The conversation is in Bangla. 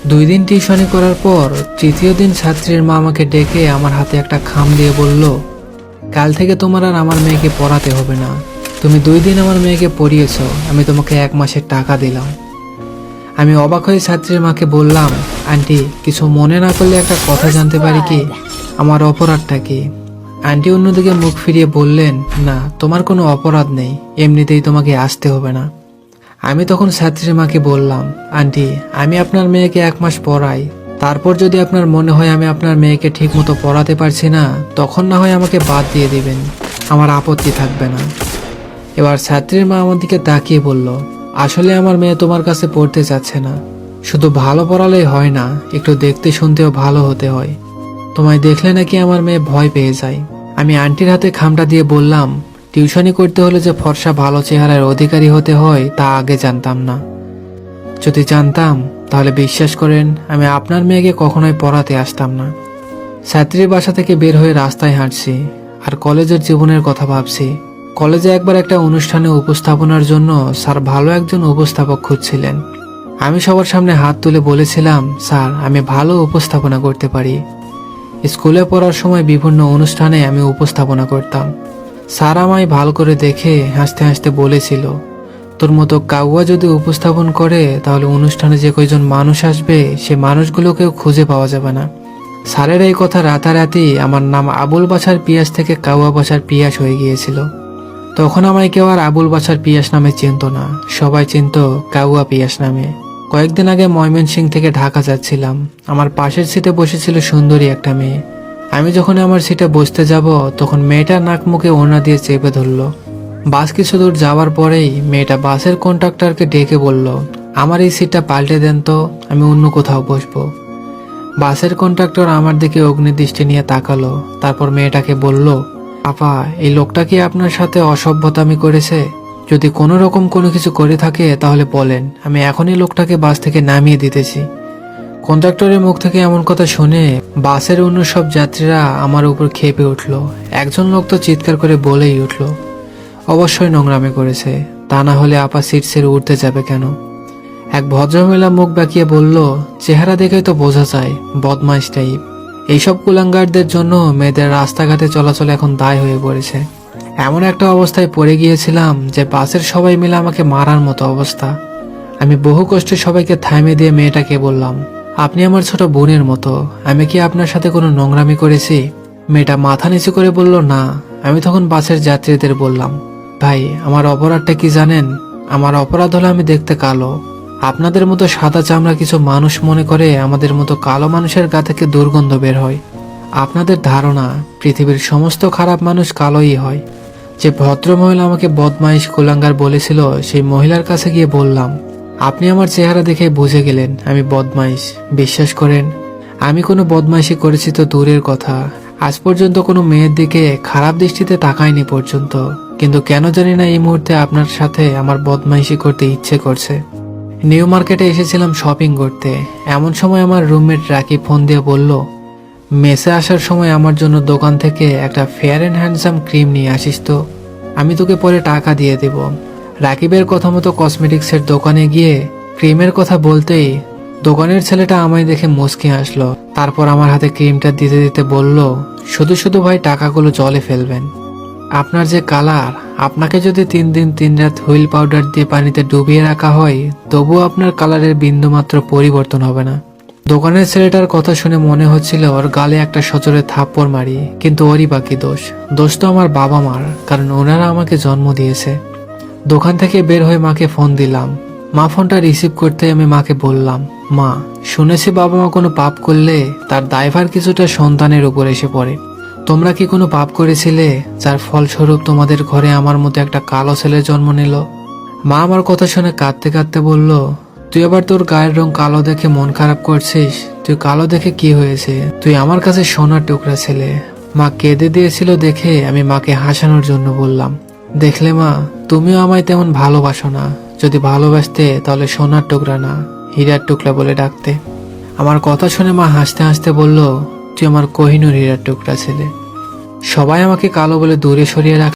2 দিন টিউশনি করার পর তৃতীয় দিন ছাত্রীর মা আমাকে ডেকে আমার হাতে একটা খাম দিয়ে বলল, কাল থেকে তোমার আর আমার মেয়েকে পড়াতে হবে না। তুমি 2 দিন আমার মেয়েকে পড়িয়েছ, আমি তোমাকে 1 মাসের টাকা দিলাম। আমি অবাক হয়ে ছাত্রীর মাকে বললাম, আন্টি কিছু মনে না করলে একটা কথা জানতে পারি কি? আমার অপরাধটা কি? আন্টি অন্যদিকে মুখ ফিরিয়ে বললেন, না তোমার কোনো অপরাধ নেই, এমনিতেই তোমাকে আসতে হবে না। আমি তখন ছাত্রীর মাকে বললাম, আন্টি আমি আপনার মেয়েকে 1 মাস পড়াই, তারপর যদি আপনার মনে হয় আমি আপনার মেয়েকে ঠিক মতো পড়াতে পারছি না, তখন না হয় আমাকে বাদ দিয়ে দিবেন, আমার আপত্তি থাকবে না। এবার ছাত্রীর মা আমার দিকে তাকিয়ে বলল, আসলে আমার মেয়ে তোমার কাছে পড়তে চাচ্ছে না। শুধু ভালো পড়ালেই হয় না, একটু দেখতে শুনতেও ভালো হতে হয়। তোমায় দেখলে নাকি আমার মেয়ে ভয় পেয়ে যায়। আমি আন্টির হাতে খামটা দিয়ে বললাম, টিউশনি করতে হলে যে ফর্সা ভালো চেহারার অধিকারী হতে হয় তা আগে জানতাম না। যদি জানতাম তাহলে বিশ্বাস করেন আমি আপনার মেয়েকে কখনোই পড়াতে আসতাম না। ছাত্রীর বাসা থেকে বের হয়ে রাস্তায় হাঁটছি আর কলেজের জীবনের কথা ভাবছি। কলেজে একবার একটা অনুষ্ঠানে উপস্থাপনার জন্য স্যার ভালো একজন উপস্থাপক খুঁজছিলেন। আমি সবার সামনে হাত তুলে বলেছিলাম, স্যার আমি ভালো উপস্থাপনা করতে পারি। স্কুলে পড়ার সময় বিভিন্ন অনুষ্ঠানে আমি উপস্থাপনা করতাম। স্যার আমায় ভালো করে দেখে হাসতে হাসতে বলেছিল, তোর মতো কাউয়া যদি উপস্থাপন করে তাহলে অনুষ্ঠানে যে কয়জন মানুষ আসবে সে মানুষগুলোকেও খুঁজে পাওয়া যাবে না। স্যারের এই কথা রাতারাতি আমার নাম আবুল বাছার পিয়াস থেকে কাউয়া বাছার পিয়াস হয়ে গিয়েছিল। তখন আমায় কেউ আর আবুল বাছার পিয়াস নামে চিনত না, সবাই চিনত কাউয়া পিয়াস নামে। কয়েকদিন আগে ময়মনসিংহ থেকে ঢাকা যাচ্ছিলাম। আমার পাশের সিটে বসেছিল সুন্দরী একটা মেয়ে। আমি যখন আমার সিটে বসতে যাব তখন মেয়েটার নাক মুখে ওড়না দিয়ে চেপে ধরলো। বাস কিছু দূর যাওয়ার পরেই মেয়েটা বাসের কন্ডাক্টরকে ডেকে বলল, আমার এই সিটটা পাল্টে দেন তো, আমি অন্য কোথাও বসবো। বাসের কন্ডাক্টর আমার দিকে অগ্নিদৃষ্টি নিয়ে তাকালো, তারপর মেয়েটাকে বলল, আপা এই লোকটা কি আপনার সাথে অসভ্যতামি করেছে? যদি কোনো রকম কোনো কিছু করে থাকে তাহলে বলেন, আমি এখনই লোকটাকে বাস থেকে নামিয়ে দিতেছি। কন্ডাক্টরের মুখ থেকে এমন কথা শুনে বাসের অন্য সব যাত্রীরা আমার উপর ক্ষেপে উঠল। একজন লোক তো চিৎকার করে বলেই উঠল, অবশ্যই নোংরামি করেছে, তা না হলে আপা সিট ছেড়ে উঠতে যাবে কেন? এক ভদ্রমহিলা মুখ বাঁকিয়ে বলল, চেহারা দেখেই তো বোঝা যায় বদমাইশ টাইপ। এইসব কুলাঙ্গারদের জন্য মেয়েদের রাস্তাঘাটে চলাচল এখন দায় হয়ে পড়েছে। এমন একটা অবস্থায় পড়ে গিয়েছিলাম যে বাসের সবাই মিলে আমাকে মারার মতো অবস্থা। আমি বহু কষ্টে সবাইকে থামিয়ে দিয়ে মেয়েটাকে বললাম, আপনি আমার ছোট বোনের মতো, আমি কি আপনার সাথে কোনো নোংরামি করেছি? মেয়েটা মাথা নিচু করে বলল, না। আমি তখন বাসের যাত্রীদের বললাম, ভাই আমার অপরাধটা কি জানেন? আমার অপরাধ হলো আমি দেখতে কালো। আপনাদের মতো সাদা চামড়া কিছু মানুষ মনে করে আমাদের মতো কালো মানুষের গা থেকে দুর্গন্ধ বের হয়। আপনাদের ধারণা পৃথিবীর সমস্ত খারাপ মানুষ কালোই হয়। যে ভদ্র মহিলা আমাকে বদমাইশ কুলাঙ্গার বলেছিল সেই মহিলার কাছে গিয়ে বললাম, আপনি আমার চেহারা দেখে বুঝে গেলেন আমি বদমাইশ। বিশ্বাস করেন আমি কোনো বদমাইশি করেছি তো দূরের কথা, আজ পর্যন্ত কোনো মেয়ের দিকে খারাপ দৃষ্টিতে তাকাইনি পর্যন্ত, কিন্তু কেন জানি না এই মুহূর্তে আপনার সাথে আমার বদমাইশি করতে ইচ্ছে করছে। নিউ মার্কেটে এসেছিলাম শপিং করতে, এমন সময় আমার রুমমেট রাকিব ফোন দিয়ে বলল, মেসে আসার সময় আমার জন্য দোকান থেকে একটা ফেয়ার অ্যান্ড হ্যান্ডসাম ক্রিম নিয়ে আসিস তো, আমি তোকে পরে টাকা দিয়ে দেব। রাকিবের কথা মতো কসমেটিক্সের দোকানে গিয়ে ক্রিমের কথা বলতেই দোকানের ছেলেটা আমায় দেখে মুচকি আসলো, তারপর আমার হাতে ক্রিমটা দিতে দিতে বলল, শুধু শুধু ভাই টাকাগুলো জলে ফেলবেন। আপনার যে কালার, আপনাকে যদি 3 দিন 3 রাত হুইল পাউডার দিয়ে পানিতে ডুবিয়ে রাখা হয় তবুও আপনার কালারের বিন্দুমাত্র পরিবর্তন হবে না। দোকানের ছেলেটার কথা শুনে মনে হচ্ছিল ওর গালে একটা সজোরে থাপ্পড় মারি, কিন্তু ওরই বাকি দোষ। দোষ তো আমার বাবা মার, কারণ ওনারা আমাকে জন্ম দিয়েছে। দোকান থেকে বের হয়ে মাকে ফোন দিলাম। মা ফোনটা রিসিভ করতে আমি মাকে বললাম, মা শুনেছি বাবা মা কোনো পাপ করলে তার দায়ভার কিছুটা সন্তানের উপর এসে পড়ে। তোমরা কি কোনো পাপ করেছিলে যার ফলস্বরূপ তোমাদের ঘরে আমার মতো একটা কালো ছেলের জন্ম নিল? মা আমার কথা শুনে কাঁদতে কাঁদতে বলল, তুই আবার তোর গায়ের রং কালো দেখে মন খারাপ করছিস? তুই কালো দেখে কি হয়েছে? তুই আমার কাছে সোনার টুকরা ছেলে। মা কেঁদে দিয়েছিল দেখে আমি মাকে হাসানোর জন্য বললাম, দেখলে মা তুমিও আমায় তেমন ভালোবাসো না, যদি ভালোবাসতে তাহলে সোনার টুকরা না হীরার টুকরা বলে ডাকতে। আমার কথা শুনে মা হাসতে হাসতে বলল, তুই আমার কোহিনূর হীরার টুকরা ছেলে। সবাই আমাকে কালো বলে দূরে সরিয়ে রাখ।